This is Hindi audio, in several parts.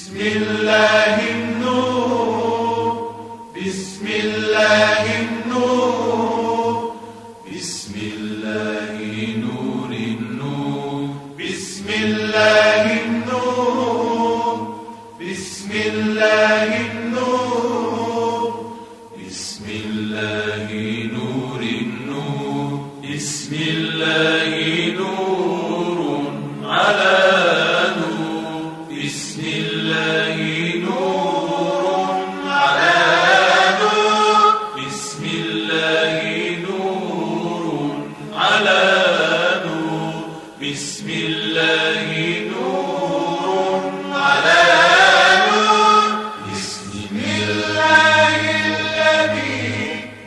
बिस्मिल्लाहिन्नूर बिस्मिल्लाहिन्नूर बिस्मिल्लाहिन्नूरिन्नूर बिस्मिल्लाहिन्नूर बिस्मिल्लाहिन्नूर बिस्मिल्लाहिन्नूरिन्नूर बिस्मिल्लाहिन्नूरुन अला नूर बिस्मिल्लाहिन्नूरुन अला नूर बिस्मिल्लाहिन्नूरुन अला नूर बिस्मिल्लाहिन्नूरुन अला नूर बिस्मिल्लाहिल्लज़ी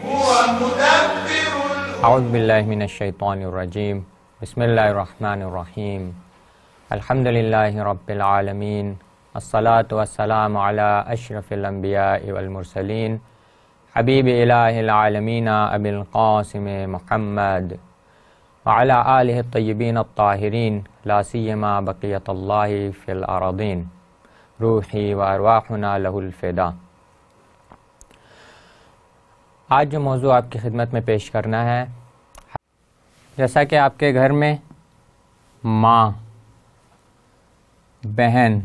हुवा मुदब्बिरुल औज़ु बिल्लाहि मिनश शैतानिर रजीम बिस्मिल्लाहिर्रहमानिर रहीम अल्हम्दुलिल्लाहि रब्बिल आलमीन अस्सलातु वस्सलामु अला अशरफिल अंबिया'i वल मुरसलीन हबीबि इलाहिल आलमीन अबिल क़ासिम मुहम्मद व अला आलिहि तय्यबीन अत्ताहिरीन ला सियमा बक़ियतुल्लाहि फ़िल अरदीन रूही व अरवाहुना लहुल फ़िदा। आज जो मौजू आपकी खिदमत में पेश करना है, जैसा कि आपके घर में माँ, बहन,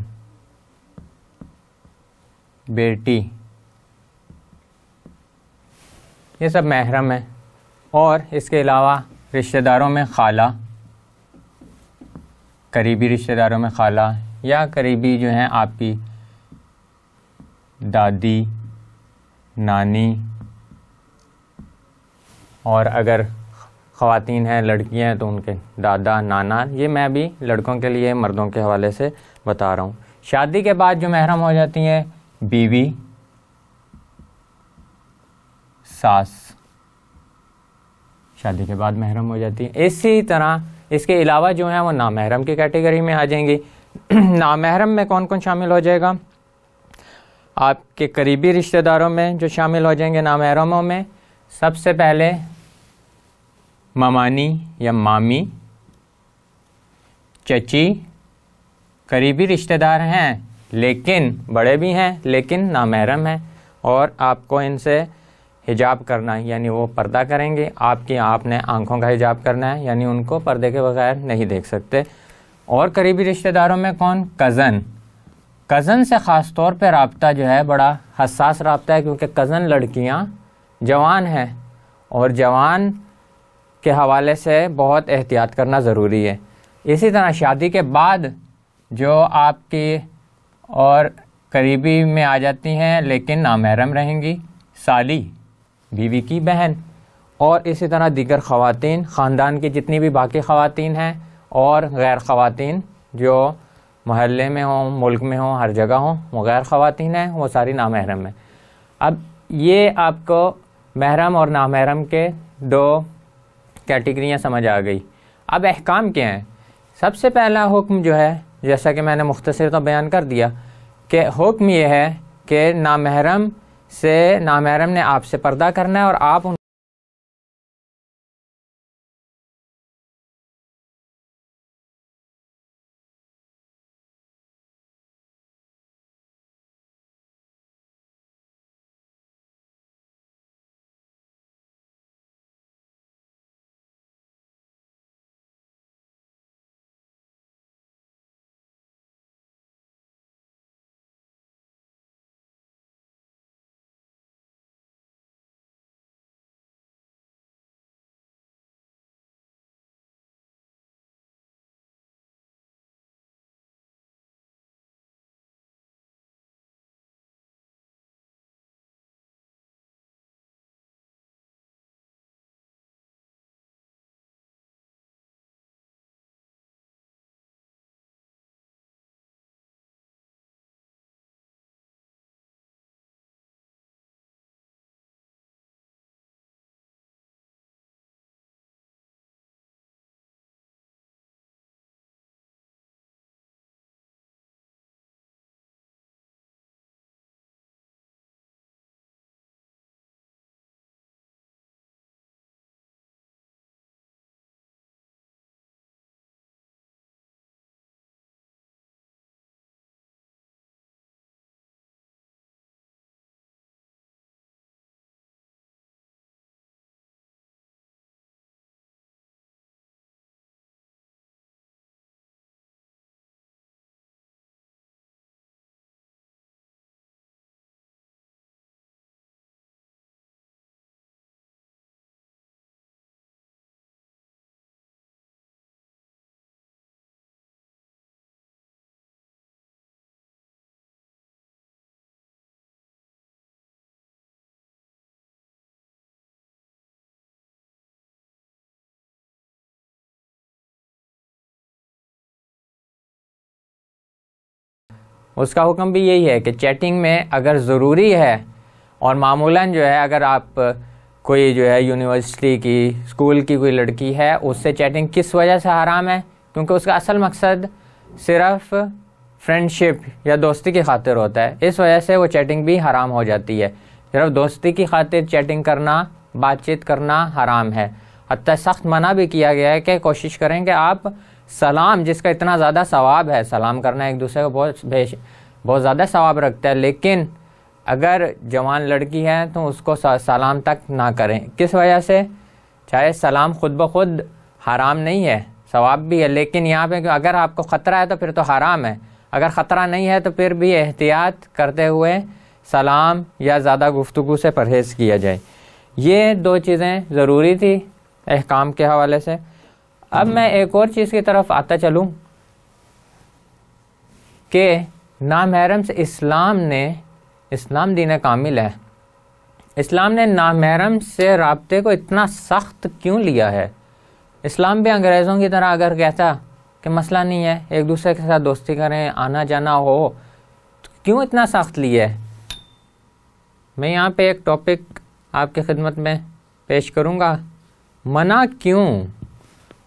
बेटी ये सब महरम है, और इसके अलावा रिश्तेदारों में खाला, करीबी रिश्तेदारों में खाला या करीबी जो हैं आपकी दादी, नानी, और अगर ख़वातीन हैं, लड़कियां हैं तो उनके दादा, नाना। ये मैं भी लड़कों के लिए मर्दों के हवाले से बता रहा हूँ। शादी के बाद जो महरम हो जाती हैं, बीवी, सास शादी के बाद महरम हो जाती है। इसी तरह इसके अलावा जो है वो नामहरम की कैटेगरी में आ जाएंगी। नामहरम में कौन कौन शामिल हो जाएगा? आपके करीबी रिश्तेदारों में जो शामिल हो जाएंगे नामहरमों में, सबसे पहले मामानी या मामी, चची, करीबी रिश्तेदार हैं लेकिन बड़े भी हैं लेकिन नामहरम हैं, और आपको इनसे हिजाब करना है, यानी वो पर्दा करेंगे, आपने आंखों का हिजाब करना है, यानी उनको पर्दे के बगैर नहीं देख सकते। और करीबी रिश्तेदारों में कौन? कज़न से ख़ास तौर पे रब्ता जो है बड़ा हसास रब्ता है, क्योंकि कज़न लड़कियां जवान हैं और जवान के हवाले से बहुत एहतियात करना ज़रूरी है। इसी तरह शादी के बाद जो आपकी और करीबी में आ जाती हैं लेकिन नामहरम रहेंगी, साली, बीवी की बहन, और इसी तरह दीगर ख़वातीन, ख़ानदान की जितनी भी बाकी ख़वातीन हैं और गैर ख़वातीन जो महल्ले में हों, मुल्क में हों, हर जगह हों, वो गैर ख़वातीन हैं, वो सारी नामहरम हैं। अब ये आपको महरम और नामहरम के दो कैटेगरियाँ समझ आ गई। अब अहकाम क्या हैं? सबसे पहला हुक्म जो है, जैसा कि मैंने मुख्तसर तो बयान कर दिया, कि हुक्म ये है कि नामहरम ने आपसे पर्दा करना है और आप उसका हुक्म भी यही है कि चैटिंग में अगर ज़रूरी है और मामूलन जो है अगर आप कोई जो है यूनिवर्सिटी की स्कूल की कोई लड़की है उससे चैटिंग किस वजह से हराम है, क्योंकि उसका असल मकसद सिर्फ फ्रेंडशिप या दोस्ती की खातिर होता है, इस वजह से वो चैटिंग भी हराम हो जाती है। सिर्फ दोस्ती की खातिर चैटिंग करना, बातचीत करना हराम है। हत्ता सख्त मना भी किया गया है कि कोशिश करें कि आप सलाम, जिसका इतना ज़्यादा सवाब है, सलाम करना एक दूसरे को बहुत ज़्यादा सवाब रखता है, लेकिन अगर जवान लड़की है तो उसको सलाम तक ना करें। किस वजह से? चाहे सलाम खुद ब खुद हराम नहीं है, सवाब भी है, लेकिन यहाँ पे अगर आपको ख़तरा है तो फिर तो हराम है। अगर ख़तरा नहीं है तो फिर भी एहतियात करते हुए सलाम या ज़्यादा गुफ्तगू से परहेज़ किया जाए। ये दो चीज़ें ज़रूरी थी अहकाम के हवाले से। अब मैं एक और चीज़ की तरफ आता चलूँ कि नामहरम से इस्लाम दीन कामिल है, इस्लाम ने नामहरम से राब्ते को इतना सख्त क्यों लिया है? इस्लाम भी अंग्रेज़ों की तरह अगर कहता कि मसला नहीं है, एक दूसरे के साथ दोस्ती करें, आना जाना हो, तो क्यों इतना सख्त लिया है? मैं यहाँ पे एक टॉपिक आपकी खिदमत में पेश करूँगा, मना क्यों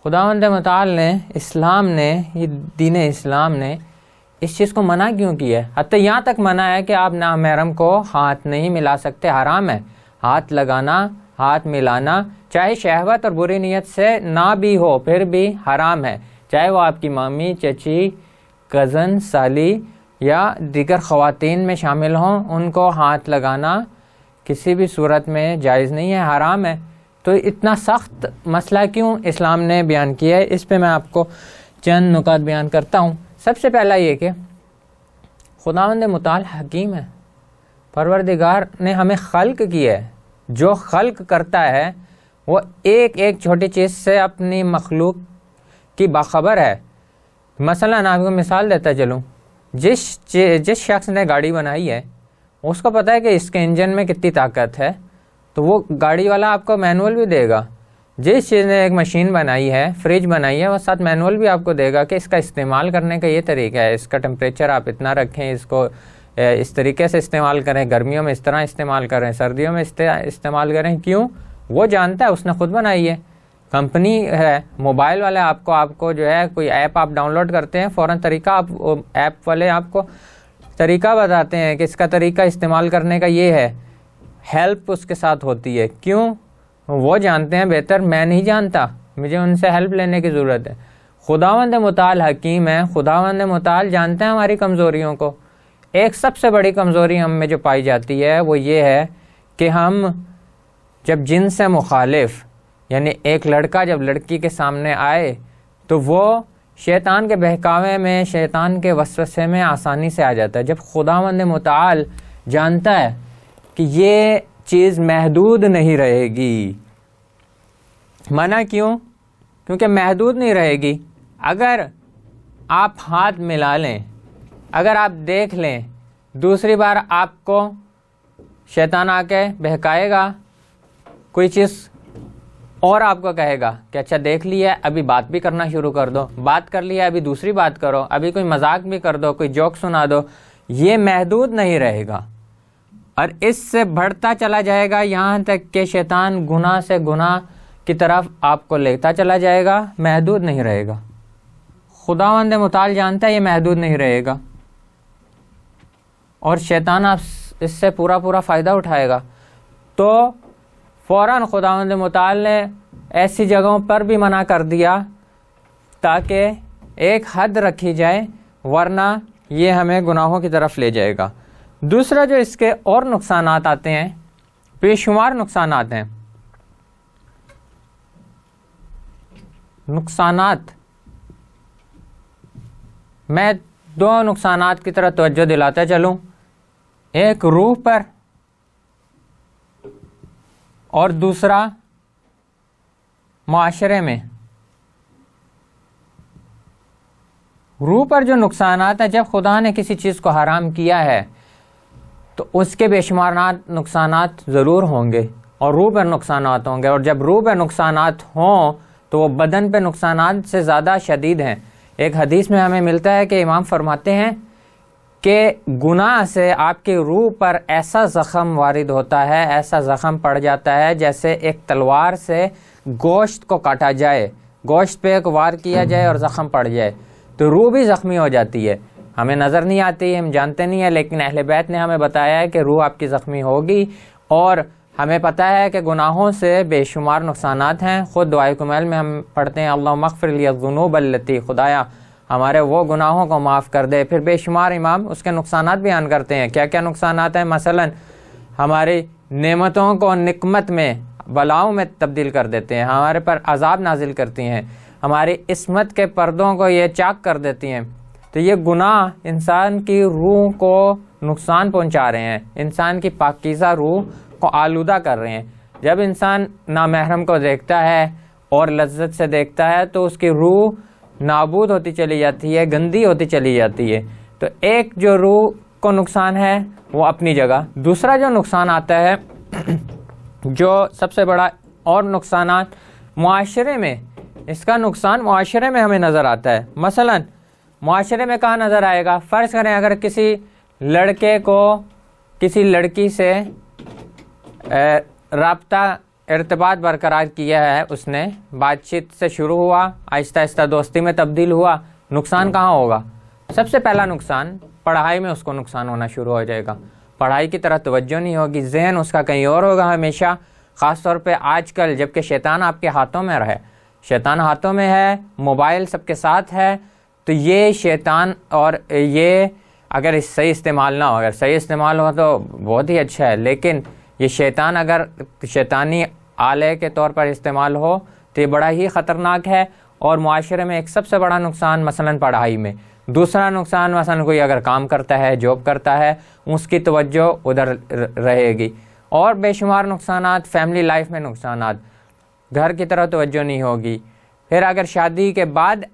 खुदावंद मुताल ने, इस्लाम ने, ये दीन इस्लाम ने इस चीज़ को मना क्यों किया है? हत्ता यहाँ तक मना है कि आप नामहरम को हाथ नहीं मिला सकते, हराम है। हाथ लगाना, हाथ मिलाना, चाहे शहवत और बुरी नीयत से ना भी हो फिर भी हराम है। चाहे वो आपकी मामी, चची, कज़न, साली या दीगर ख़वातीन में शामिल हों, उनको हाथ लगाना किसी भी सूरत में जायज़ नहीं है, हराम है। तो इतना सख्त मसला क्यों इस्लाम ने बयान किया है, इस पे मैं आपको चंद नुकात बयान करता हूँ। सबसे पहला ये कि खुदावंद मुताल हकीम है, परवरदिगार ने हमें खल्क किया है। जो खल्क करता है वो एक एक छोटी चीज़ से अपनी मखलूक की बाखबर है। मसलन आपको मिसाल देता चलूँ, जिस शख्स ने गाड़ी बनाई है उसको पता है कि इसके इंजन में कितनी ताकत है, तो वो गाड़ी वाला आपको मैनुअल भी देगा। जिस चीज़ ने एक मशीन बनाई है, फ्रिज बनाई है, वो साथ मैनुअल भी आपको देगा कि इसका इस्तेमाल करने का ये तरीका है, इसका टेम्परेचर आप इतना रखें, इसको इस तरीके से इस्तेमाल करें, गर्मियों में इस तरह इस्तेमाल करें, सर्दियों में इस्तेमाल करें। क्यों? वो जानता है, उसने खुद बनाई है। कंपनी है, मोबाइल वाले आपको जो है कोई ऐप आप डाउनलोड करते हैं, फ़ौरन तरीका आप ऐप वाले आपको तरीका बताते हैं कि इसका तरीका इस्तेमाल करने का ये है, हेल्प उसके साथ होती है। क्यों? वो जानते हैं बेहतर, मैं नहीं जानता, मुझे उनसे हेल्प लेने की ज़रूरत है। खुदावंद मुताल हकीम है, खुदावंद मुताल जानते हैं हमारी कमज़ोरियों को। एक सबसे बड़ी कमज़ोरी हम में जो पाई जाती है वो ये है कि हम जब जिनसे मुखालिफ, यानी एक लड़का जब लड़की के सामने आए तो वो शैतान के बहकावे में, शैतान के वसवसे में आसानी से आ जाता है। जब खुदावंद मुताल जानता है कि ये चीज़ महदूद नहीं रहेगी, मना क्यों? क्योंकि महदूद नहीं रहेगी। अगर आप हाथ मिला लें, अगर आप देख लें, दूसरी बार आपको शैतान आके बहकाएगा, कोई चीज़ और आपको कहेगा कि अच्छा देख लिया, अभी बात भी करना शुरू कर दो, बात कर लिया अभी दूसरी बात करो, अभी कोई मजाक भी कर दो, कोई जोक सुना दो, ये महदूद नहीं रहेगा और इससे बढ़ता चला जाएगा, यहाँ तक कि शैतान गुनाह से गुनाह की तरफ आपको लेता चला जाएगा, महदूद नहीं रहेगा। खुदावंद मुताल जानता है ये महदूद नहीं रहेगा और शैतान आप इससे पूरा फ़ायदा उठाएगा। तो फ़ौरन खुदावंद मुताल ने ऐसी जगहों पर भी मना कर दिया ताकि एक हद रखी जाए, वरना ये हमें गुनाहों की तरफ ले जाएगा। दूसरा जो इसके और नुकसानात आते हैं, बेशुमार नुकसानात हैं। नुकसानात, मैं दो नुकसानात की तरफ तवज्जो दिलाता चलूँ, एक रूह पर और दूसरा माशरे में। रूह पर जो नुकसानात है, जब खुदा ने किसी चीज़ को हराम किया है तो उसके बेशुमार नुकसानात ज़रूर होंगे और रूह पर नुकसानात होंगे, और जब रूह पर नुकसानात हों तो वो बदन पे नुकसानात से ज़्यादा शदीद हैं। एक हदीस में हमें मिलता है कि इमाम फरमाते हैं कि गुनाह से आपकी रूह पर ऐसा ज़ख़म वारिद होता है, ऐसा ज़ख़म पड़ जाता है जैसे एक तलवार से गोश्त को काटा जाए, गोश्त पे एक वार किया जाए और ज़ख़म पड़ जाए तो रूह भी ज़ख्मी हो जाती है। हमें नज़र नहीं आती, हम जानते नहीं है, लेकिन अहले बैत ने हमें बताया है कि रूह आपकी ज़ख्मी होगी। और हमें पता है कि गुनाहों से बेशुमार नुकसानात हैं। ख़ुद दुआए कुमैल में हम पढ़ते हैं अल्लाहुम्मा अग़फ़िर ली ज़ुनूब अल्लती, खुदाया हमारे वो गुनाहों को माफ़ कर दे। फिर बेशुमार इमाम उसके नुकसानात बयान करते हैं, क्या क्या नुकसानात हैं। मसलन हमारी नेमतों को निकमत में, बलाओं में तब्दील कर देते हैं, हमारे पर अजाब नाजिल करती हैं, हमारी इस्मत के पर्दों को ये चाक कर देती हैं। तो ये गुनाह इंसान की रूह को नुकसान पहुंचा रहे हैं, इंसान की पाकीज़ा रूह को आलूदा कर रहे हैं। जब इंसान नामहरम को देखता है और लज्जत से देखता है तो उसकी रूह नाबूद होती चली जाती है, गंदी होती चली जाती है। तो एक जो रूह को नुकसान है वो अपनी जगह, दूसरा जो नुकसान आता है जो सबसे बड़ा और नुकसानात मुआशरे में, इसका नुकसान मुआशरे में हमें नज़र आता है। मसलन मुआशरे में कहाँ नज़र आएगा? फ़र्ज़ करें अगर किसी लड़के को किसी लड़की से राब्ता इर्तिबात बरकरार किया है, उसने बातचीत से शुरू हुआ, आहिस्ता आहिस्ता दोस्ती में तब्दील हुआ, नुकसान कहाँ होगा? सबसे पहला नुकसान पढ़ाई में उसको नुकसान होना शुरू हो जाएगा। पढ़ाई की तरह तवज्जो नहीं होगी, जहन उसका कहीं और होगा हमेशा। ख़ास तौर पे आजकल जबकि शैतान आपके हाथों में रहे, शैतान हाथों में है, मोबाइल सबके साथ है, तो ये शैतान और ये अगर सही इस्तेमाल ना हो, अगर सही इस्तेमाल हो तो बहुत ही अच्छा है, लेकिन ये शैतान अगर शैतानी आले के तौर पर इस्तेमाल हो तो ये बड़ा ही ख़तरनाक है। और मुआशरे में एक सबसे बड़ा नुकसान मसलन पढ़ाई में, दूसरा नुकसान मसलन कोई अगर काम करता है, जॉब करता है, उसकी तवज्जो उधर रहेगी। और बेशुमार नुकसानात, फैमिली लाइफ में नुकसानात, घर की तरफ तवज्जो नहीं होगी। फिर अगर शादी के बाद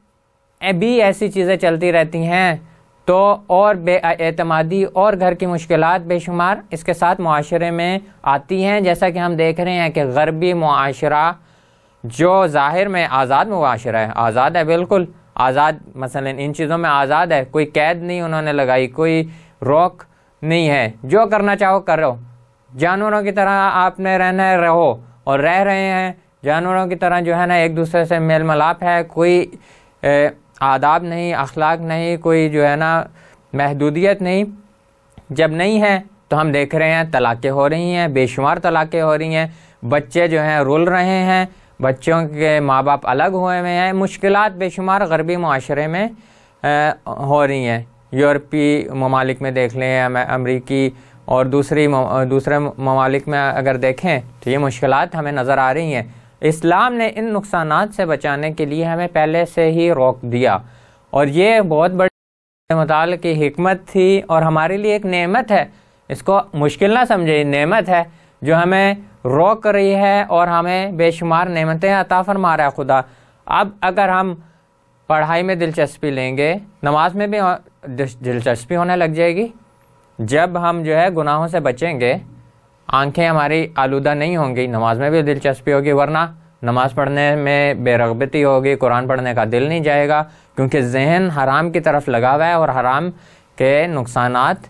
भी ऐसी चीज़ें चलती रहती हैं तो और बेएतमादी और घर की मुश्किलात बेशुमार इसके साथ मुआशरे में आती हैं। जैसा कि हम देख रहे हैं कि गरबी मुआशरा जो ज़ाहिर में आज़ाद मुआशरा है, आज़ाद है, बिल्कुल आज़ाद, मसलन इन चीज़ों में आज़ाद है, कोई कैद नहीं उन्होंने लगाई, कोई रोक नहीं है, जो करना चाहो करो, जानवरों की तरह आपने रहना है रहो, और रह रहे हैं जानवरों की तरह, जो है ना एक दूसरे से मेल मिलाप है, कोई आदाब नहीं, अखलाक नहीं, कोई जो है ना महदूदियत नहीं। जब नहीं है तो हम देख रहे हैं तलाक़ें हो रही हैं, बेशुमार तलाक़ें हो रही हैं, बच्चे जो हैं रुल रहे हैं, बच्चों के माँ बाप अलग हुए हुए हैं, मुश्किलात बेशुमार गरबी मुआशरे में हो रही हैं। यूरोपीय ममालिक में देख लें, अमरीकी और दूसरे ममालिक में अगर देखें तो ये मुश्किलात हमें नज़र आ रही हैं। इस्लाम ने इन नुकसानात से बचाने के लिए हमें पहले से ही रोक दिया, और ये बहुत बड़ी मुताल की हिकमत थी और हमारे लिए एक नेमत है। इसको मुश्किल ना समझे, नेमत है जो हमें रोक रही है और हमें बेशुमार नेमतें अता फरमा रहा है खुदा। अब अगर हम पढ़ाई में दिलचस्पी लेंगे, नमाज में भी दिलचस्पी होने लग जाएगी। जब हम जो है गुनाहों से बचेंगे, आंखें हमारी आलूदा नहीं होंगी, नमाज में भी दिलचस्पी होगी, वरना नमाज पढ़ने में बेरग़बती होगी, कुरान पढ़ने का दिल नहीं जाएगा, क्योंकि जहन हराम की तरफ लगा हुआ है और हराम के नुकसानात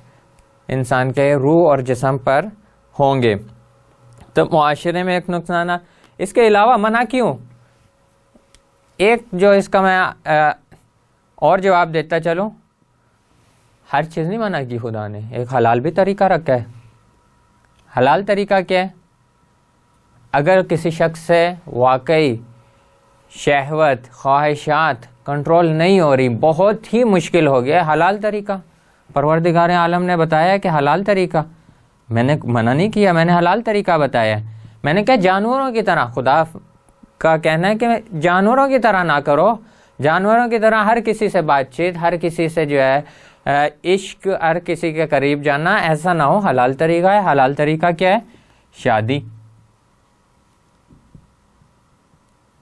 इंसान के रूह और जिस्म पर होंगे। तो मुआशरे में एक नुकसान। इसके अलावा मना क्यों? एक जो इसका मैं और जवाब देता चलूँ, हर चीज़ नहीं मना की खुदा ने, एक हलाल भी तरीका रखा है। हलाल तरीका क्या है? अगर किसी शख्स से वाकई शहवत, ख्वाहिशात कंट्रोल नहीं हो रही, बहुत ही मुश्किल हो गया, हलाल तरीका, परवरदिगार आलम ने बताया कि हलाल तरीका, मैंने मना नहीं किया, मैंने हलाल तरीका बताया। मैंने कहा जानवरों की तरह, खुदा का कहना है कि जानवरों की तरह ना करो, जानवरों की तरह हर किसी से बातचीत, हर किसी से जो है इश्क, हर किसी के करीब जाना, ऐसा ना हो। हलाल तरीका है। हलाल तरीका क्या है? शादी।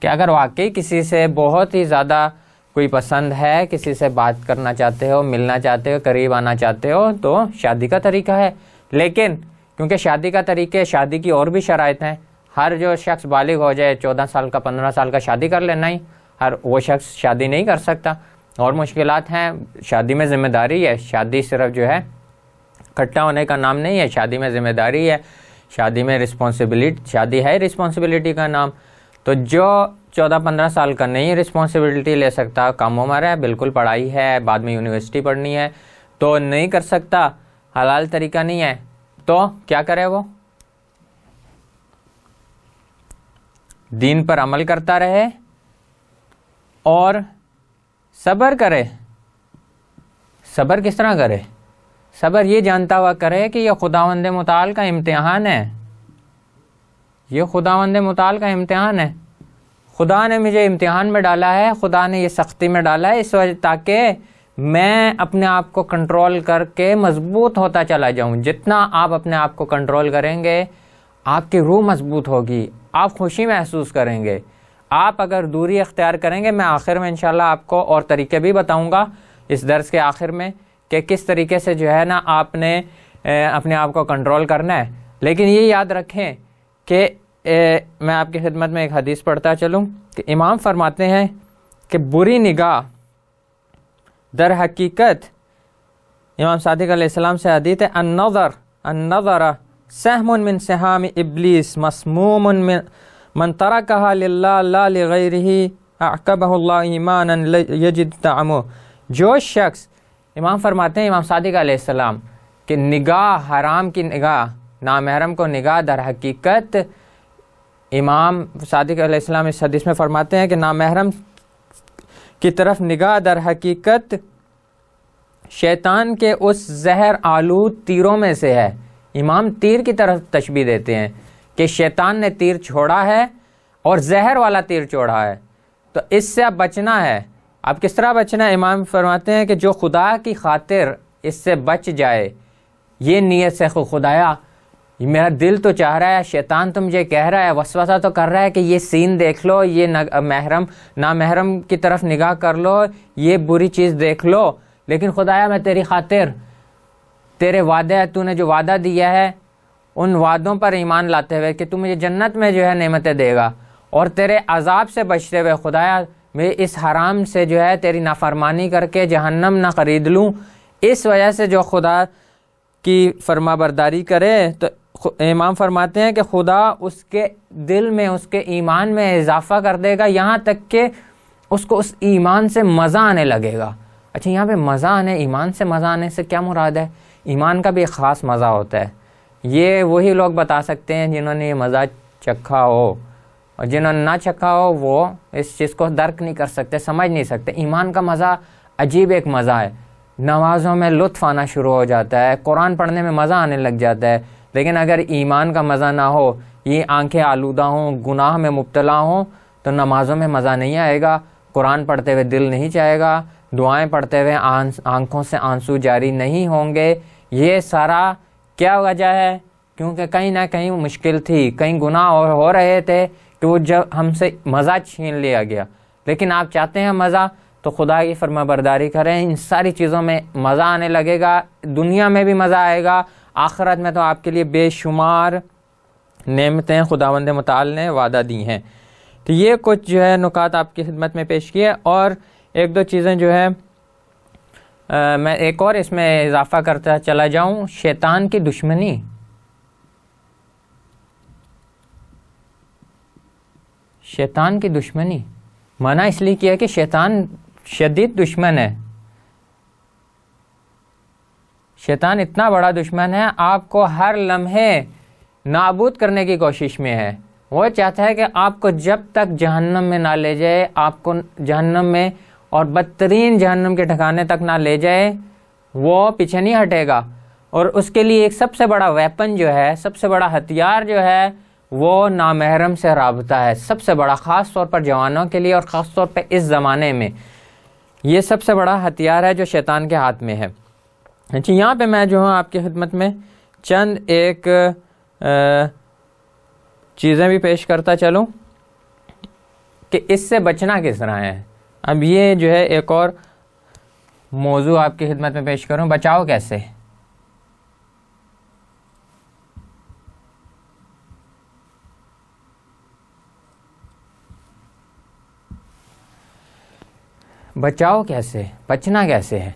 कि अगर वाकई किसी से बहुत ही ज़्यादा कोई पसंद है, किसी से बात करना चाहते हो, मिलना चाहते हो, करीब आना चाहते हो, तो शादी का तरीका है। लेकिन क्योंकि शादी का तरीके, शादी की और भी शराइत हैं, हर जो शख्स बालिग हो जाए, 14 साल का, 15 साल का शादी कर लेना ही, हर वो शख्स शादी नहीं कर सकता। और मुश्किलात हैं। शादी में ज़िम्मेदारी है, शादी सिर्फ जो है इकट्ठा होने का नाम नहीं है, शादी में ज़िम्मेदारी है, शादी में रिस्पॉन्सिबिलिटी, शादी है रिस्पॉन्सिबिलिटी का नाम। तो जो 14-15 साल का नहीं रिस्पॉन्सिबिलिटी ले सकता, कम उम्र है, बिल्कुल पढ़ाई है, बाद में यूनिवर्सिटी पढ़नी है, तो नहीं कर सकता, हलाल तरीका नहीं है, तो क्या करे वो? दीन पर अमल करता रहे और सब्र करे। सब्र किस तरह करे? सब्र ये जानता हुआ करे कि यह खुदावंद मुताल का इम्तिहान है, ये खुदावंद मुताल का इम्तिहान है। खुदा ने मुझे इम्तिहान में डाला है, खुदा ने ये सख्ती में डाला है इस वजह ताकि मैं अपने आप को कंट्रोल करके मजबूत होता चला जाऊं। जितना आप अपने आप को कंट्रोल करेंगे, आपकी रूह मजबूत होगी, आप खुशी महसूस करेंगे। आप अगर दूरी अख्तियार करेंगे, मैं आखिर में इंशाल्लाह आपको और तरीके भी बताऊंगा इस दर्स के आखिर में कि किस तरीके से जो है ना आपने अपने आप को कंट्रोल करना है। लेकिन ये याद रखें कि मैं आपकी खिदमत में एक हदीस पढ़ता चलूँ कि इमाम फरमाते हैं कि बुरी निगाह दर हकीकत, इमाम सादिक अलैहिस्सलाम से हदीस है, अन्नज़र सहमुन मिन सहाम इब्लीस मस्मूमुन मिन मन तरकहा लिल्लाह ला लिगैरिही अअक़बहुल्लाह ईमानन यजिद तअमु। जो शख्स, इमाम फरमाते हैं इमाम सादिक अलैहिस्सलाम कि निगाह, हराम की निगाह, नामहरम को निगाह दर हकीकत, इमाम सादिक अलैहिस्सलाम इस हदीस में फरमाते हैं कि नामहरम की तरफ निगाह दर हकीकत शैतान के उस जहर आलूद तीरों में से है। इमाम तीर की तरफ तशबीह देते हैं कि शैतान ने तीर छोड़ा है और जहर वाला तीर छोड़ा है, तो इससे अब बचना है। अब किस तरह बचना है? इमाम फरमाते हैं कि जो खुदा की खातिर इससे बच जाए, ये नीयत से खुदाया मेरा दिल तो चाह रहा है, शैतान तो मुझे कह रहा है, वसवसा तो कर रहा है कि ये सीन देख लो, ये नामहरम की तरफ निगाह कर लो, ये बुरी चीज़ देख लो, लेकिन खुदाया मैं तेरी खातिर, तेरे वादे, तूने जो वादा दिया है उन वादों पर ईमान लाते हुए कि तू मुझे जन्नत में जो है नेमतें देगा और तेरे अजाब से बचते हुए खुदाया मैं इस हराम से जो है तेरी नाफरमानी करके जहन्नम ना खरीद लूँ। इस वजह से जो खुदा की फरमाबरदारी करे, तो इमाम फरमाते हैं कि खुदा उसके दिल में, उसके ईमान में इजाफा कर देगा, यहाँ तक कि उसको उस ईमान से मज़ा आने लगेगा। अच्छा, यहाँ पे मज़ा आने, ईमान से मज़ा आने से क्या मुराद है? ईमान का भी एक ख़ास मज़ा होता है, ये वही लोग बता सकते हैं जिन्होंने ये मज़ा चखा हो, और जिन्होंने ना चखा हो वो इस चीज़ को दर्क नहीं कर सकते, समझ नहीं सकते। ईमान का मज़ा अजीब एक मज़ा है। नमाज़ों में लुत्फ़ आना शुरू हो जाता है, कुरान पढ़ने में मज़ा आने लग जाता है। लेकिन अगर ईमान का मज़ा ना हो, ये आंखें आलूदा हों, गुनाह में मुब्तला हों, तो नमाज़ों में मज़ा नहीं आएगा, कुरान पढ़ते हुए दिल नहीं चाहेगा, दुआएं पढ़ते हुए आंखों से आंसू जारी नहीं होंगे। ये सारा क्या वजह है? क्योंकि कहीं ना कहीं मुश्किल थी, कहीं गुनाह हो रहे थे कि वो जब हमसे मज़ा छीन लिया गया। लेकिन आप चाहते हैं मज़ा, तो खुदा की फरमाबरदारी करें, इन सारी चीज़ों में मज़ा आने लगेगा, दुनिया में भी मज़ा आएगा, आखिरत में तो आपके लिए बेशुमार नेमतें खुदावंद मुताल ने वादा दी हैं। तो ये कुछ जो है नुकात आपकी खिदमत में पेश किए, और एक दो चीज़ें जो है मैं एक और इसमें इजाफा करता चला जाऊं। शैतान की दुश्मनी, शैतान की दुश्मनी मना इसलिए किया कि शैतान शदीद दुश्मन है। शैतान इतना बड़ा दुश्मन है, आपको हर लम्हे नाबूद करने की कोशिश में है। वो चाहता है कि आपको जब तक जहन्नम में ना ले जाए, आपको जहन्नम में और बदतरीन जहन्नम के ठिकाने तक ना ले जाए, वो पीछे नहीं हटेगा। और उसके लिए एक सबसे बड़ा वेपन जो है, सबसे बड़ा हथियार जो है, वो नामहरम से राबता है। सबसे बड़ा, ख़ास तौर पर जवानों के लिए और ख़ास तौर पर इस ज़माने में ये सबसे बड़ा हथियार है जो शैतान के हाथ में है। अच्छा, यहाँ पे मैं जो हूँ आपकी खिदमत में चंद एक चीज़ें भी पेश करता चलूँ कि इससे बचना किस तरह है। अब ये जो है एक और मौजू आपकी खिदमत में पेश करूँ, बचाओ कैसे। बचाओ कैसे, बचना कैसे है?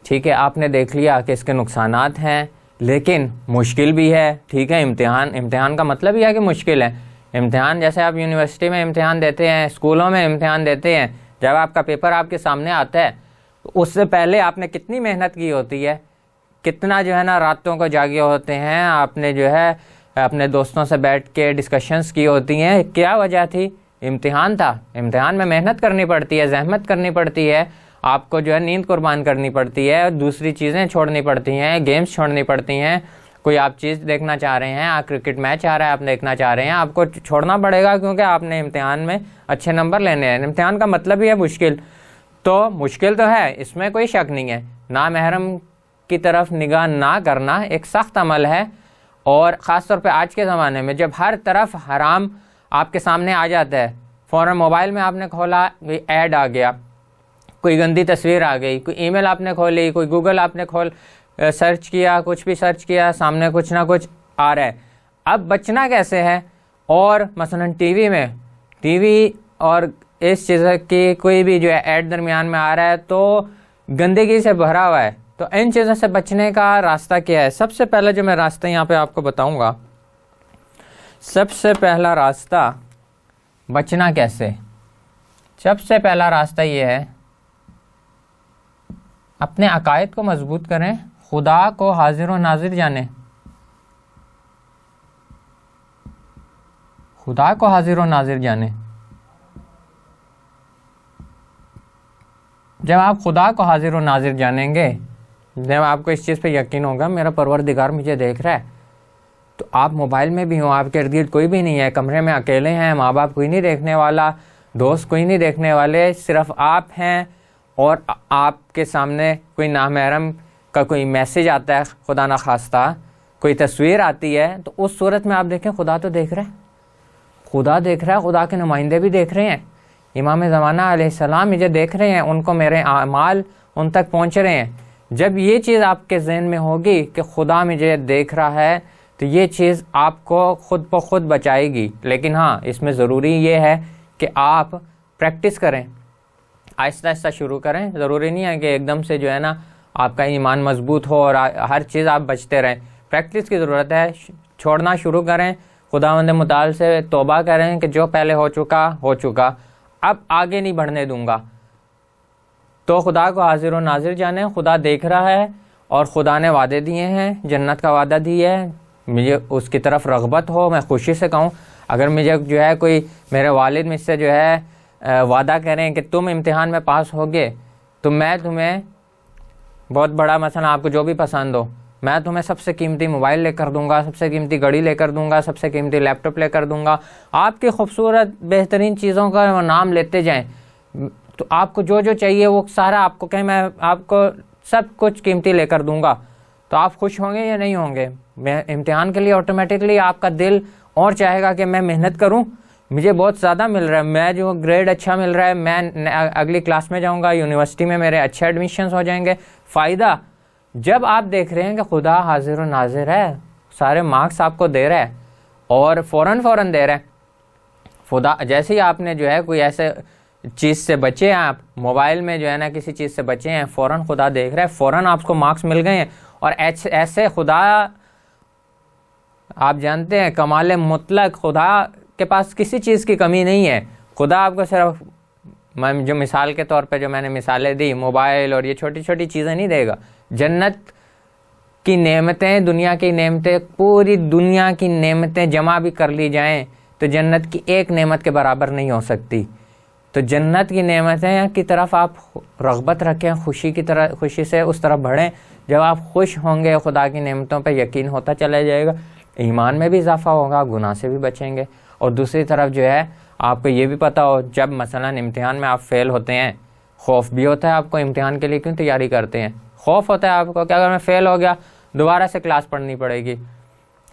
ठीक है, आपने देख लिया कि इसके नुकसानात हैं, लेकिन मुश्किल भी है। ठीक है, इम्तिहान का मतलब ही है कि मुश्किल है। इम्तिहान जैसे आप यूनिवर्सिटी में इम्तिहान देते हैं, स्कूलों में इम्तिहान देते हैं, जब आपका पेपर आपके सामने आता है तो उससे पहले आपने कितनी मेहनत की होती है, कितना जो है ना रातों को जागे होते हैं, आपने जो है अपने दोस्तों से बैठ के डिस्कशंस की होती हैं। क्या वजह थी? इम्तिहान था। इम्तिहान में मेहनत करनी पड़ती है, जहमत करनी पड़ती है, आपको जो है नींद कुर्बान करनी पड़ती है, दूसरी चीज़ें छोड़नी पड़ती हैं, गेम्स छोड़नी पड़ती हैं। कोई आप चीज़ देखना चाह रहे हैं, आप क्रिकेट मैच आ रहा है आप देखना चाह रहे हैं, आपको छोड़ना पड़ेगा क्योंकि आपने इम्तिहान में अच्छे नंबर लेने हैं। इम्तिहान का मतलब ही है मुश्किल। तो मुश्किल तो है, इसमें कोई शक नहीं है। नामहरम की तरफ निगाह ना करना एक सख्त अमल है, और ख़ास तौर पे आज के ज़माने में जब हर तरफ हराम आपके सामने आ जाता है, फ़ौरन मोबाइल में आपने खोला, ऐड आ गया, कोई गंदी तस्वीर आ गई, कोई ईमेल आपने खोली, कोई गूगल आपने सर्च किया, कुछ भी सर्च किया, सामने कुछ ना कुछ आ रहा है। अब बचना कैसे है? और मसलन टीवी और इस चीज़ की कोई भी जो है ऐड दरमियान में आ रहा है तो गंदगी से भरा हुआ है। तो इन चीज़ों से बचने का रास्ता क्या है? सबसे पहले जो मैं रास्ता यहाँ पे आपको बताऊँगा, सबसे पहला रास्ता बचना कैसे, सबसे पहला रास्ता ये है, अपने अकायद को मजबूत करें, खुदा को हाजिर व नाजिर जाने। खुदा को हाजिर व नाजिर जाने। जब आप खुदा को हाजिर व नाजिर जानेंगे, जब आपको इस चीज़ पे यकीन होगा मेरा परवरदिगार मुझे देख रहा है, तो आप मोबाइल में भी हो, आपके इर्द गिर्द कोई भी नहीं है, कमरे में अकेले हैं, माँ बाप कोई नहीं देखने वाला, दोस्त कोई नहीं देखने वाले, सिर्फ आप हैं, और आपके सामने कोई नामहरम का कोई मैसेज आता है, खुदा ना खास्ता कोई तस्वीर आती है, तो उस सूरत में आप देखें खुदा तो देख रहा है, खुदा देख रहा है, खुदा के नुमाइंदे भी देख रहे हैं, इमाम ज़माना अलैहिस्सलाम मुझे देख रहे हैं, उनको मेरे आमाल उन तक पहुँच रहे हैं। जब ये चीज़ आपके जहन में होगी कि खुदा मुझे देख रहा है, तो ये चीज़ आपको खुद ब खुद बचाएगी। लेकिन हाँ, इसमें ज़रूरी ये है कि आप प्रैक्टिस करें, आहिस्ता आहिस्ता शुरू करें। ज़रूरी नहीं है कि एकदम से जो है ना आपका ईमान मजबूत हो और हर चीज़ आप बचते रहें। प्रैक्टिस की ज़रूरत है, छोड़ना शुरू करें, खुदावंद मुताल से तौबा करें कि जो पहले हो चुका, अब आगे नहीं बढ़ने दूंगा। तो खुदा को हाजिर व नाजिर जाने, खुदा देख रहा है और खुदा ने वादे दिए हैं, जन्नत का वादा दिया है, मुझे उसकी तरफ रग़बत हो, मैं खुशी से कहूँ। अगर मुझे जो है कोई मेरे वालिद मुझसे जो है वादा करें कि तुम इम्तिहान में पास होगे तो मैं तुम्हें बहुत बड़ा, मसलन आपको जो भी पसंद हो, मैं तुम्हें सबसे कीमती मोबाइल लेकर दूंगा, सबसे कीमती घड़ी लेकर दूंगा, सबसे कीमती लैपटॉप लेकर दूंगा। आपकी खूबसूरत बेहतरीन चीज़ों का नाम लेते जाएं, तो आपको जो जो चाहिए वो सारा आपको कहें मैं आपको सब कुछ कीमती लेकर दूंगा, तो आप खुश होंगे या नहीं होंगे? मैं इम्तिहान के लिए ऑटोमेटिकली आपका दिल और चाहेगा कि मैं मेहनत करूं, मुझे बहुत ज़्यादा मिल रहा है, मैं जो ग्रेड अच्छा मिल रहा है, मैं अगली क्लास में जाऊंगा, यूनिवर्सिटी में मेरे अच्छे एडमिशन्स हो जाएंगे। फ़ायदा जब आप देख रहे हैं कि खुदा हाजिर व नाजिर है, सारे मार्क्स आपको दे रहा है और फ़ौरन दे रहा है। खुदा जैसे ही आपने जो है कोई ऐसे चीज़ से बचे हैं, आप मोबाइल में जो है ना किसी चीज़ से बचे हैं, फ़ौरन खुदा देख रहा है, फ़ौरन आपको मार्क्स मिल गए हैं। और ऐसे खुदा आप जानते हैं कमाल मुतलक, खुदा के पास किसी चीज़ की कमी नहीं है। खुदा आपको सिर्फ, मैं जो मिसाल के तौर पे जो मैंने मिसालें दी, मोबाइल और ये छोटी छोटी चीज़ें नहीं देगा, जन्नत की नेमतें, दुनिया की नेमतें, पूरी दुनिया की नेमतें जमा भी कर ली जाएं तो जन्नत की एक नेमत के बराबर नहीं हो सकती। तो जन्नत की नेमतें की तरफ आप रग़बत रखें, खुशी से उस तरफ बढ़ें। जब आप खुश होंगे, खुदा की नेमतों पे यकीन होता चला जाएगा, ईमान में भी इजाफ़ा होगा, गुनाह से भी बचेंगे। और दूसरी तरफ जो है आपको ये भी पता हो, जब मसलन इम्तिहान में आप फ़ेल होते हैं, खौफ भी होता है आपको, इम्तिहान के लिए क्यों तैयारी करते हैं, खौफ होता है आपको कि अगर मैं फ़ेल हो गया दोबारा से क्लास पढ़नी पड़ेगी,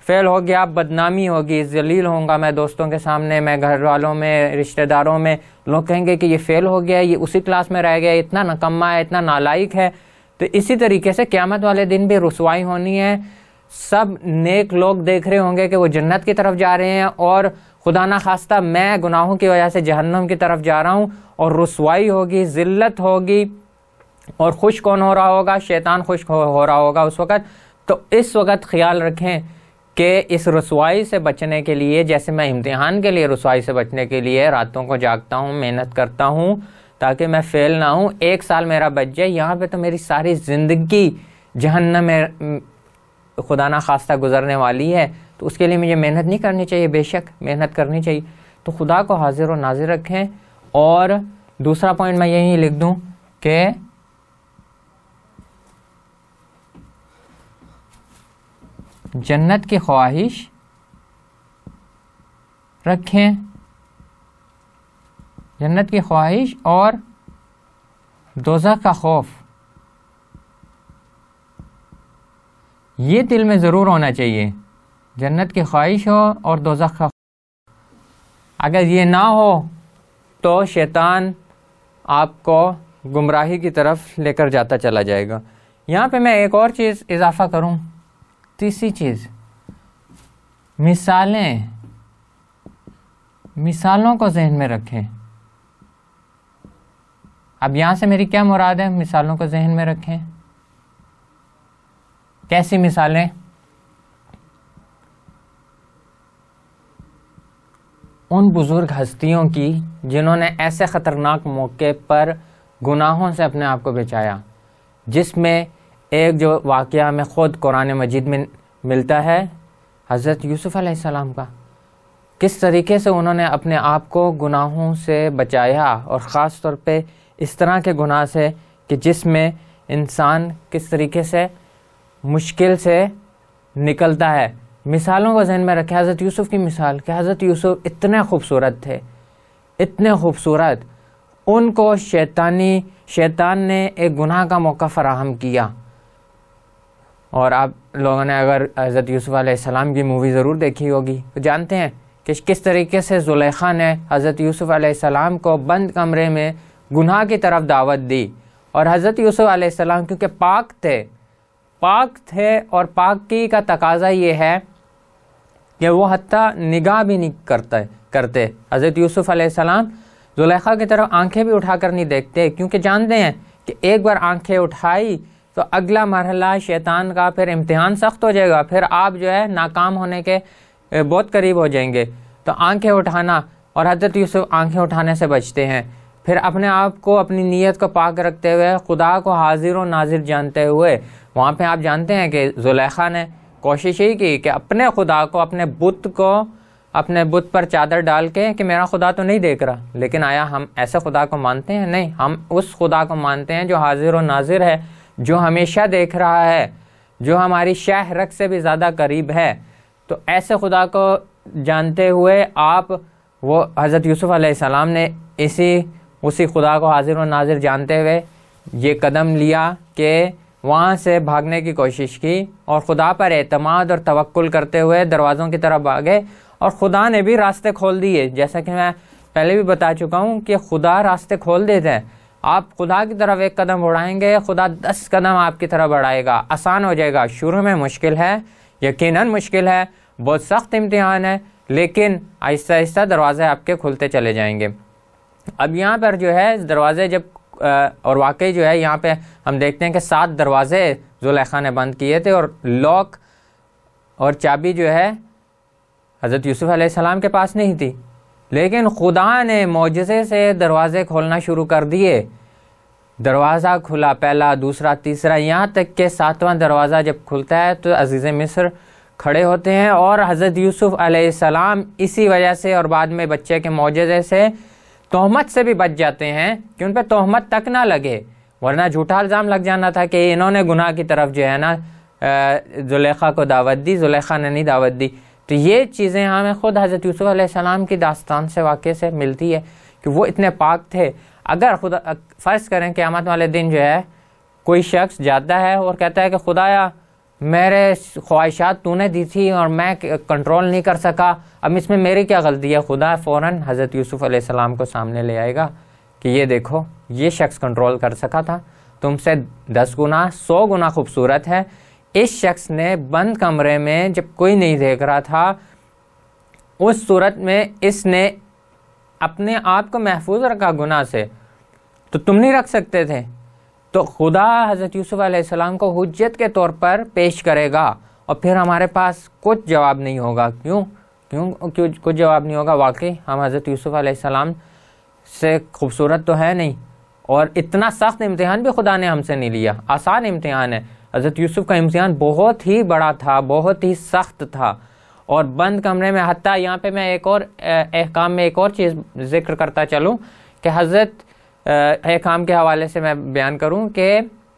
फ़ेल हो गया बदनामी होगी, जलील होऊंगा मैं दोस्तों के सामने, मैं घर वालों में, रिश्तेदारों में, लोग कहेंगे कि ये फ़ेल हो गया, ये उसी क्लास में रह गया, इतना नकम्मा है, इतना नालायक है। तो इसी तरीके से क़यामत वाले दिन भी रुसवाई होनी है। सब नेक लोग देख रहे होंगे कि वो जन्नत की तरफ जा रहे हैं और खुदा ना खास्ता मैं गुनाहों की वजह से जहन्नम की तरफ जा रहा हूँ और रुसवाई होगी, ज़िल्लत होगी, और खुश कौन हो रहा होगा? शैतान खुश हो रहा होगा उस वक़्त। तो इस वक़्त ख्याल रखें कि इस रुसवाई से बचने के लिए, जैसे मैं इम्तिहान के लिए रुसवाई से बचने के लिए रातों को जागता हूँ, मेहनत करता हूँ ताकि मैं फ़ेल ना हूँ, 1 साल मेरा बच जाए, यहाँ पे तो मेरी सारी ज़िंदगी जहन्नम में खुदा ना खास्ता गुजरने वाली है, तो उसके लिए मुझे मेहनत नहीं करनी चाहिए? बेशक मेहनत करनी चाहिए। तो खुदा को हाजिर और नाजिर रखें। और दूसरा पॉइंट मैं यही लिख दूं कि जन्नत की ख्वाहिश रखें, जन्नत की ख्वाहिश और दोज़ख का खौफ, ये दिल में ज़रूर होना चाहिए। जन्नत की ख्वाहिश हो और दोज़ख का, अगर ये ना हो तो शैतान आपको गुमराही की तरफ लेकर जाता चला जाएगा। यहाँ पे मैं एक और चीज़ इजाफा करूँ, तीसरी चीज़, मिसालों को जहन में रखें। अब यहाँ से मेरी क्या मुराद है? मिसालों को जहन में रखें। कैसी मिसालें? उन बुजुर्ग हस्तियों की जिन्होंने ऐसे ख़तरनाक मौके पर गुनाहों से अपने आप को बचाया, जिसमें एक जो वाक़या में ख़ुद कुरान मजीद में मिलता है हज़रत यूसुफ़ अलैहिस्सलाम का, किस तरीके से उन्होंने अपने आप को गुनाहों से बचाया, और ख़ास तौर पे इस तरह के गुनाह से कि जिसमें इंसान किस तरीके से मुश्किल से निकलता है। मिसालों को ज़हन में रखें। हज़रत यूसुफ़ की मिसाल कि हज़रत यूसुफ़ इतने खूबसूरत थे, इतने खूबसूरत, उनको शैतान ने एक गुनाह का मौका फ़राहम किया। और आप लोगों ने अगर हज़रत यूसुफ़ अलैहिस्सलाम की मूवी ज़रूर देखी होगी तो जानते हैं कि किस तरीके से ज़ुलेखा ने हज़रत यूसुफ़ अलैहिस्सलाम को बंद कमरे में गुनाह की तरफ दावत दी। और हज़रत यूसुफ़ अलैहिस्सलाम क्योंकि पाक थे और पाकी का तकाज़ा ये है कि वो हत्ता निगाह भी नहीं करते। हज़रत यूसुफ़ अलैहिस्सलाम ज़ुलेखा की तरफ आंखें भी उठाकर नहीं देखते, क्योंकि जानते हैं कि एक बार आंखें उठाई तो अगला मरहला शैतान का फिर इम्तिहान सख्त हो जाएगा, फिर आप जो है नाकाम होने के बहुत करीब हो जाएंगे। तो आंखें उठाना, और हज़रत यूसुफ़ आंखें उठाने से बचते हैं। फिर अपने आप को, अपनी नीयत को पाक रखते हुए, खुदा को हाजिर और नाजिर जानते हुए, वहाँ पे आप जानते हैं कि ज़ुलेखा ने कोशिश ही की कि अपने खुदा को, अपने बुत पर चादर डाल के कि मेरा खुदा तो नहीं देख रहा, लेकिन आया हम ऐसे खुदा को मानते हैं? नहीं, हम उस खुदा को मानते हैं जो हाजिर और नाजिर है, जो हमेशा देख रहा है, जो हमारी शाह रख से भी ज़्यादा करीब है। तो ऐसे खुदा को जानते हुए वो हज़रत यूसुफ़ अलैहिस्सलाम ने उसी खुदा को हाजिर और नाजिर जानते हुए ये कदम लिया कि वहाँ से भागने की कोशिश की, और खुदा पर एतमाद और तवक्कुल करते हुए दरवाज़ों की तरफ भागे, और खुदा ने भी रास्ते खोल दिए। जैसा कि मैं पहले भी बता चुका हूँ कि खुदा रास्ते खोल देते हैं। आप खुदा की तरफ एक कदम बढ़ाएंगे, खुदा 10 कदम आपकी तरफ बढ़ाएगा। आसान हो जाएगा। शुरू में मुश्किल है, यकीनन मुश्किल है, बहुत सख्त इम्तिहान है, लेकिन आहिस्ता आहिस्ता दरवाज़े आपके खुलते चले जाएंगे। अब यहाँ पर जो है दरवाज़े जब और वाकई जो है यहाँ पे हम देखते हैं कि 7 दरवाज़े ज़ुलेखा ने बंद किए थे, और लॉक और चाबी जो है हज़रत यूसुफ़ अलैहिस्सलाम के पास नहीं थी, लेकिन खुदा ने मौजज़े से दरवाज़े खोलना शुरू कर दिए। दरवाज़ा खुला, पहला, दूसरा, तीसरा, यहाँ तक कि 7वां दरवाज़ा जब खुलता है तो अज़ीज़ मिस्र खड़े होते हैं, और हज़रत यूसुफ़ अलैहिस्सलाम इसी वजह से और बाद में बच्चे के मौजज़े से तोहमत से भी बच जाते हैं कि उन पर तोहमत तक ना लगे, वरना झूठा इल्ज़ाम लग जाना था कि इन्होंने गुनाह की तरफ जो है ना ज़ुलेखा को दावत दी, ज़ुलेखा ने नहीं दावत दी। तो ये चीज़ें हमें ख़ुद हज़रत यूसुफ़ अलैहिस्सलाम की दास्तान से वाक़े से मिलती है कि वो इतने पाक थे। अगर खुदा फ़र्ज़ करें क़यामत वाले दिन जो है कोई शख्स जाता है और कहता है कि खुदाया मेरे ख्वाहिशात तूने दी थी और मैं कंट्रोल नहीं कर सका, अब इसमें मेरी क्या गलती है? खुदा फ़ौरन हज़रत यूसुफ़ अलैहिस्सलाम को सामने ले आएगा कि ये देखो, ये शख्स कंट्रोल कर सका था, तुमसे 10 गुना 100 गुना खूबसूरत है। इस शख्स ने बंद कमरे में जब कोई नहीं देख रहा था उस सूरत में इसने अपने आप को महफूज रखा गुनाह से, तो तुम नहीं रख सकते थे। तो खुदा हज़रत यूसुफ अलैहिस्सलाम को हुज्जत के तौर पर पेश करेगा और फिर हमारे पास कुछ जवाब नहीं होगा। क्यों कुछ जवाब नहीं होगा? वाकई हम हज़रत यूसुफ अलैहिस्सलाम से खूबसूरत तो है नहीं, और इतना सख्त इम्तिहान भी खुदा ने हमसे नहीं लिया। आसान इम्तिहान है। हज़रत यूसुफ का इम्तिहान बहुत ही बड़ा था, बहुत ही सख्त था, और बंद कमरे में। हत्ता यहाँ पे मैं एक और अहकाम में एक और चीज़ जिक्र करता चलूँ कि हज़रत अहकाम के हवाले से मैं बयान करूँ कि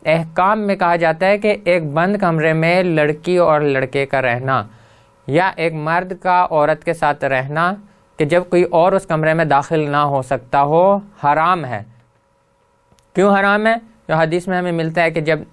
अहकाम में कहा जाता है कि एक बंद कमरे में लड़की और लड़के का रहना, या एक मर्द का औरत के साथ रहना, कि जब कोई और उस कमरे में दाखिल ना हो सकता हो, हराम है। क्यों हराम है? तो हदीस में हमें मिलता है कि जब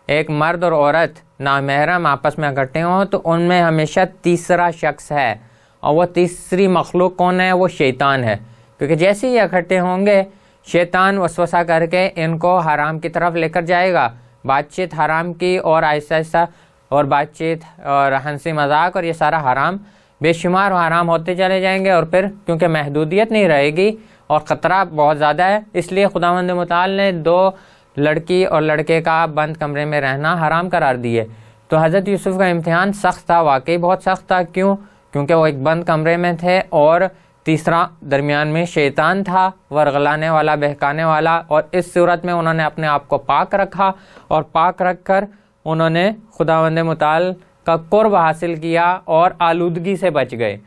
एक मर्द और औरत नामहरम आपस में इकट्ठे हों तो उनमें हमेशा तीसरा शख्स है, और वो तीसरी मखलूक कौन है? वो शैतान है। क्योंकि जैसे ही इकट्ठे होंगे शैतान वसवसा करके इनको हराम की तरफ लेकर जाएगा, बातचीत हराम की, और आहिस्ता आहिस्ता और बातचीत और हंसी मजाक और ये सारा हराम बेशुमार हराम होते चले जाएंगे। और फिर क्योंकि महदूदियत नहीं रहेगी और ख़तरा बहुत ज़्यादा है, इसलिए खुदावंद मुताल ने 2 लड़की और लड़के का बंद कमरे में रहना हराम करार दिए। तो हज़रत यूसुफ का इम्तिहान सख्त था, वाकई बहुत सख्त था। क्यों? क्योंकि वो एक बंद कमरे में थे और तीसरा दरमियान में शैतान था, वरगलाने वाला, बहकाने वाला। और इस सूरत में उन्होंने अपने आप को पाक रखा, और पाक रख कर उन्होंने खुदावंद मुताल का कुर्ब हासिल किया और आलूदगी से बच गए।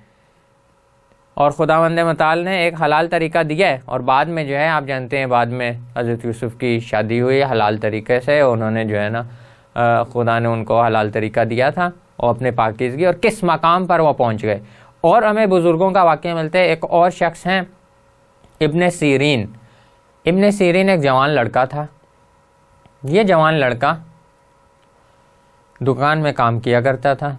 और खुदावंद मुताल ने एक हलाल तरीका दिया है, और बाद में जो है आप जानते हैं बाद में हज़रत यूसुफ की शादी हुई हलाल तरीके से। उन्होंने जो है ना खुदा ने उनको हलाल तरीका दिया था और अपने पाकीज़गी और किस मकाम पर वो पहुंच गए। और हमें बुज़ुर्गों का वाक़या मिलता है। एक और शख्स हैं इब्ने सीरीन। इब्ने सीरीन एक जवान लड़का था। ये जवान लड़का दुकान में काम किया करता था।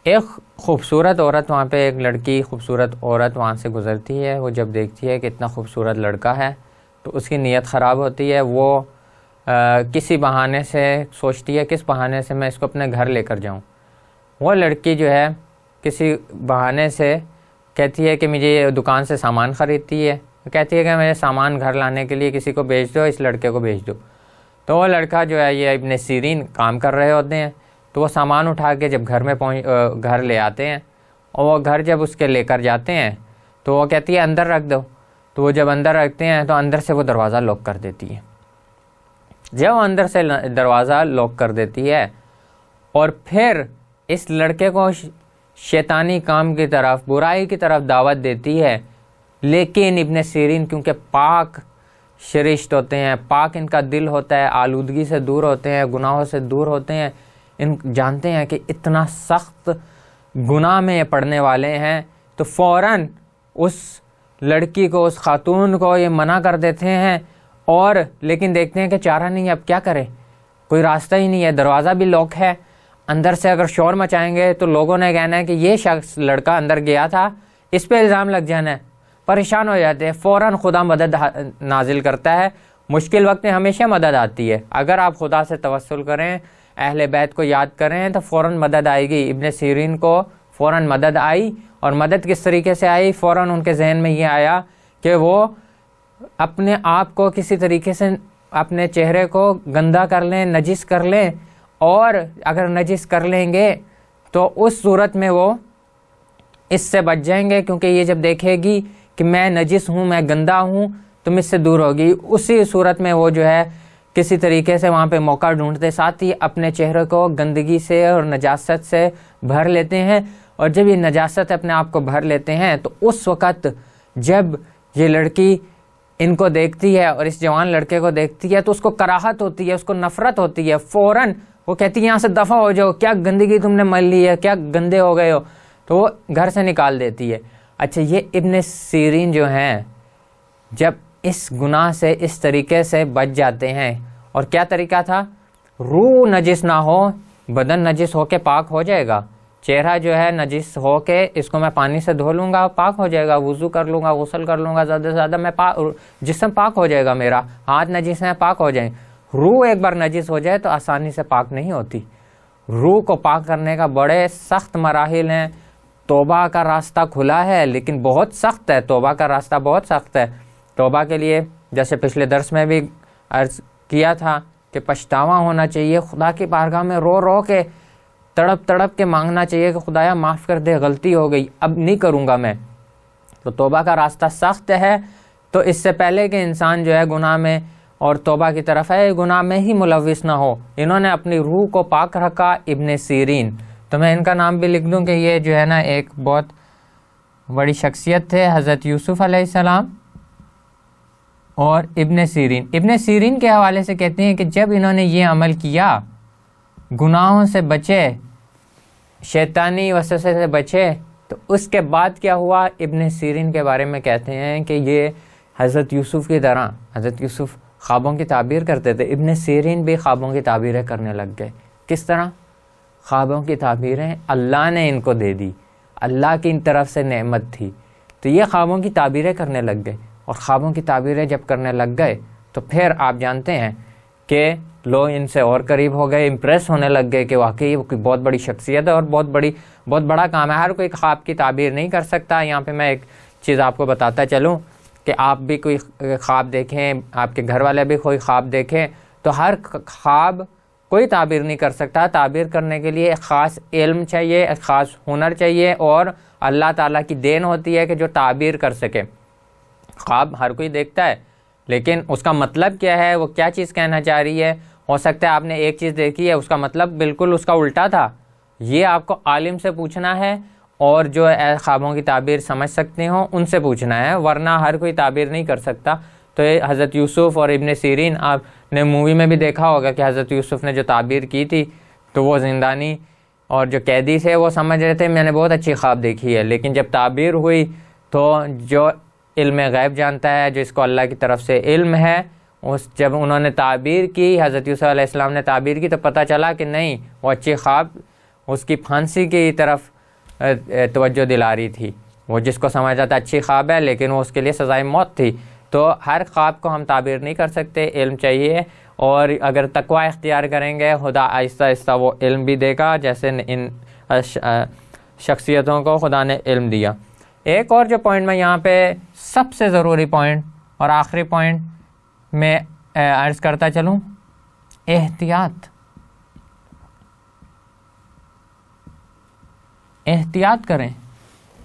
एक खूबसूरत औरत वहाँ पे, एक लड़की खूबसूरत औरत वहाँ से गुज़रती है। वो जब देखती है कि इतना खूबसूरत लड़का है तो उसकी नीयत ख़राब होती है। वो किसी बहाने से सोचती है किस बहाने से मैं इसको अपने घर लेकर जाऊँ। वो लड़की जो है किसी बहाने से कहती है कि मुझे ये दुकान से सामान ख़रीदती है, कहती है कि मेरे सामान घर लाने के लिए किसी को भेज दो, इस लड़के को भेज दो। तो वो लड़का जो है, ये इब्ने सीरीन काम कर रहे होते हैं, तो वो सामान उठा के जब घर में घर ले आते हैं, और वो घर जब उसके लेकर जाते हैं तो वो कहती है अंदर रख दो। तो वो जब अंदर रखते हैं तो अंदर से वो दरवाज़ा लॉक कर देती है। जब वो अंदर से दरवाज़ा लॉक कर देती है और फिर इस लड़के को शैतानी काम की तरफ, बुराई की तरफ दावत देती है। लेकिन इब्ने सीरीन क्योंकि पाक शरिश्त होते हैं, पाक इनका दिल होता है, आलूदगी से दूर होते हैं, गुनाहों से दूर होते हैं, इन जानते हैं कि इतना सख्त गुनाह में ये पड़ने वाले हैं, तो फ़ौरन उस लड़की को, उस खातून को ये मना कर देते हैं। और लेकिन देखते हैं कि चारा नहीं है, अब क्या करें, कोई रास्ता ही नहीं है, दरवाज़ा भी लॉक है। अंदर से अगर शोर मचाएंगे तो लोगों ने कहना है कि ये शख्स लड़का अंदर गया था, इस पे इल्ज़ाम लग जाना है। परेशान हो जाते हैं। फ़ौरन खुदा मदद नाजिल करता है। मुश्किल वक्त में हमेशा मदद आती है। अगर आप खुदा से तवस्सुल करें, अहले बैत को याद करें, तो फ़ौरन मदद आएगी। इब्ने सीरीन को फ़ौरन मदद आई, और मदद किस तरीके से आई? फ़ौरन उनके जहन में ये आया कि वो अपने आप को किसी तरीके से, अपने चेहरे को गंदा कर लें, नजिस कर लें, और अगर नजिस कर लेंगे तो उस सूरत में वो इससे बच जाएंगे, क्योंकि ये जब देखेगी कि मैं नजिस हूँ, मैं गंदा हूँ, तो मुझसे दूर होगी। उसी सूरत में वो जो है किसी तरीके से वहाँ पे मौका ढूंढते, साथ ही अपने चेहरे को गंदगी से और नजासत से भर लेते हैं। और जब ये नजासत अपने आप को भर लेते हैं तो उस वक़्त जब ये लड़की इनको देखती है और इस जवान लड़के को देखती है तो उसको कराहत होती है, उसको नफ़रत होती है। फ़ौरन वो कहती है यहाँ से दफ़ा हो जाओ, क्या गंदगी तुमने मल ली है, क्या गंदे हो गए हो, तो वो घर से निकाल देती है। अच्छा, ये इब्ने सीरीन जो हैं जब इस गुनाह से इस तरीके से बच जाते हैं, और क्या तरीका था? रूह नजिस ना हो, बदन नजिस होके पाक हो जाएगा, चेहरा जो है नजिस होके इसको मैं पानी से धो लूँगा, पाक हो जाएगा, वुज़ू कर लूँगा, गुस्ल कर लूँगा, ज़्यादा से ज़्यादा मैं जिस्म पाक हो जाएगा, मेरा हाथ नजिस है पाक हो जाए। रूह एक बार नजिस हो जाए तो आसानी से पाक नहीं होती। रूह को पाक करने का बड़े सख्त मराहिल हैं, तौबा का रास्ता खुला है, लेकिन बहुत सख्त है। तौबा का रास्ता बहुत सख्त है। तौबा के लिए जैसे पिछले दर्स में भी अर्ज़ किया था कि पछतावा होना चाहिए, खुदा की बारगाह में रो रो के तड़प तड़प के मांगना चाहिए कि खुदाया माफ़ कर दे, गलती हो गई, अब नहीं करूँगा मैं। तो तौबा का रास्ता सख्त है। तो इससे पहले कि इंसान जो है गुनाह में और तौबा की तरफ है, गुनाह में ही मुलविस ना हो, इन्होंने अपनी रूह को पाक रखा इब्ने सीरीन। तो मैं इनका नाम भी लिख दूं कि ये जो है ना एक बहुत बड़ी शख्सियत थे, हज़रत यूसुफ़ अलैहिस्सलाम और इब्ने सीरीन। इब्ने सीरीन के हवाले से कहते हैं कि जब इन्होंने ये अमल किया, गुनाहों से बचे, शैतानी वसवसे से बचे, तो उसके बाद क्या हुआ, इब्ने सीरीन के बारे में कहते हैं कि ये हज़रत यूसुफ़ की तरह, हज़रत यूसुफ़ ख्वाबों की ताबीर करते थे, इब्ने सीरीन भी ख्वाबों की ताबीरें करने लग गए। किस तरह? ख्वाबों की ताबीरें अल्लाह ने इनको दे दी, अल्लाह की इन तरफ से नेमत थी, तो ये ख्वाबों की ताबीरें करने लग गए। और ख्वाबों की ताबीरें जब करने लग गए तो फिर आप जानते हैं कि लोग इनसे और करीब हो गए, इम्प्रेस होने लग गए कि वाकई वो कोई बहुत बड़ी शख्सियत है और बहुत बड़ा काम है। हर कोई ख्वाब की ताबीर नहीं कर सकता। यहाँ पे मैं एक चीज़ आपको बताता चलूँ कि आप भी कोई ख्वाब देखें, आपके घर वाले भी कोई ख्वाब देखें, तो हर ख्वाब कोई ताबीर नहीं कर सकता। ताबीर करने के लिए एक ख़ास इल्म चाहिए, एक ख़ास हुनर चाहिए, और अल्लाह ताला की देन होती है कि जो ताबीर कर सके। ख्वाब हर कोई देखता है, लेकिन उसका मतलब क्या है, वो क्या चीज़ कहना चाह रही है। हो सकता है आपने एक चीज़ देखी है, उसका मतलब बिल्कुल उसका उल्टा था। ये आपको आलिम से पूछना है, और जो ख्वाबों की ताबीर समझ सकते हो उनसे पूछना है, वरना हर कोई ताबीर नहीं कर सकता। तो ये हज़रत यूसुफ़ और इब्ने सीरीन, आपने मूवी में भी देखा होगा कि हज़रत यूसुफ़ ने जो ताबीर की थी, तो वो ज़िंदानी और जो कैदी थे वो समझ रहे थे मैंने बहुत अच्छी ख्वाब देखी है, लेकिन जब ताबीर हुई तो जो इल्म गैब जानता है, जो इसको अल्लाह की तरफ से इल्म है, उस जब उन्होंने ताबीर की, हज़रत यूसुफ़ अलैहिस्सलाम ने ताबीर की, तो पता चला कि नहीं, वो अच्छी ख्वाब उसकी फांसी की तरफ तवज्जो दिला रही थी। वो जिसको समझा था अच्छी ख्वाब है, लेकिन वो उसके लिए सज़ाए मौत थी। तो हर ख्वाब को हम ताबीर नहीं कर सकते, इल्म चाहिए, और अगर तकवा इख्तियार करेंगे, खुदा आहिस्ता आहिस्ता वो इल्म भी देगा, जैसे इन शख्सियतों को खुदा ने इल्म दिया। एक और जो पॉइंट मैं यहाँ पे सबसे ज़रूरी पॉइंट और आखिरी पॉइंट में अर्ज़ करता चलूँ, एहतियात। एहतियात करें।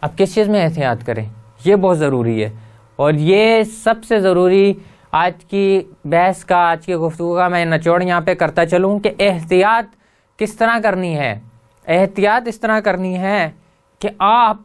अब किस चीज़ में एहतियात करें, ये बहुत ज़रूरी है, और ये सबसे ज़रूरी आज की बहस का, आज की गुफ्तगू का मैं निचोड़ यहाँ पे करता चलूँ कि एहतियात किस तरह करनी है। एहतियात इस तरह करनी है कि आप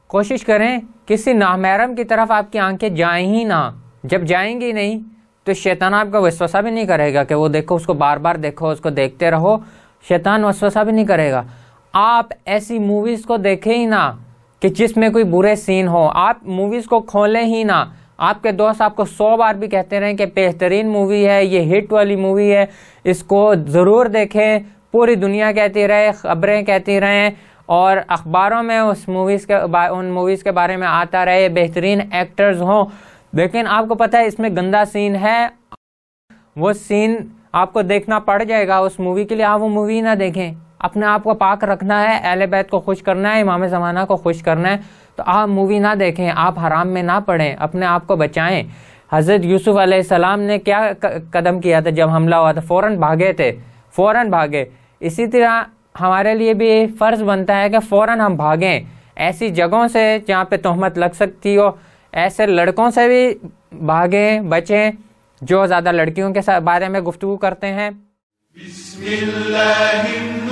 कोशिश करें किसी नामहरम की तरफ आपकी आंखें जाएं ही ना। जब जाएंगी नहीं तो शैतान आपका वसवसा भी नहीं करेगा कि वो देखो, उसको बार बार देखो, उसको देखते रहो, शैतान वसवसा भी नहीं करेगा। आप ऐसी मूवीज़ को देखें ही ना कि जिसमें कोई बुरे सीन हो, आप मूवीज़ को खोलें ही ना। आपके दोस्त आपको 100 बार भी कहते रहें कि बेहतरीन मूवी है, ये हिट वाली मूवी है, इसको ज़रूर देखें, पूरी दुनिया कहती रहे, ख़बरें कहती रहें, और अखबारों में उन मूवीज़ के बारे में आता रहे, बेहतरीन एक्टर्स हों, लेकिन आपको पता है इसमें गंदा सीन है, वो सीन आपको देखना पड़ जाएगा उस मूवी के लिए, आप वो मूवी ना देखें। अपने आप को पाक रखना है, अहले बैत को खुश करना है, इमाम ज़माना को खुश करना है, तो आप मूवी ना देखें, आप हराम में ना पड़ें, अपने आप को बचाएं। हज़रत यूसुफ़ अलैहिस्सलाम ने क्या कदम किया था जब हमला हुआ था, फ़ौरन भागे थे, फ़ौरन भागे। इसी तरह हमारे लिए भी फ़र्ज़ बनता है कि फ़ौरन हम भागें ऐसी जगहों से जहाँ पे तोहमत लग सकती हो, ऐसे लड़कों से भी भागें, बचें जो ज़्यादा लड़कियों के बारे में गुफ्तगू करते हैं। बिस्मिल्लाहिन्नूर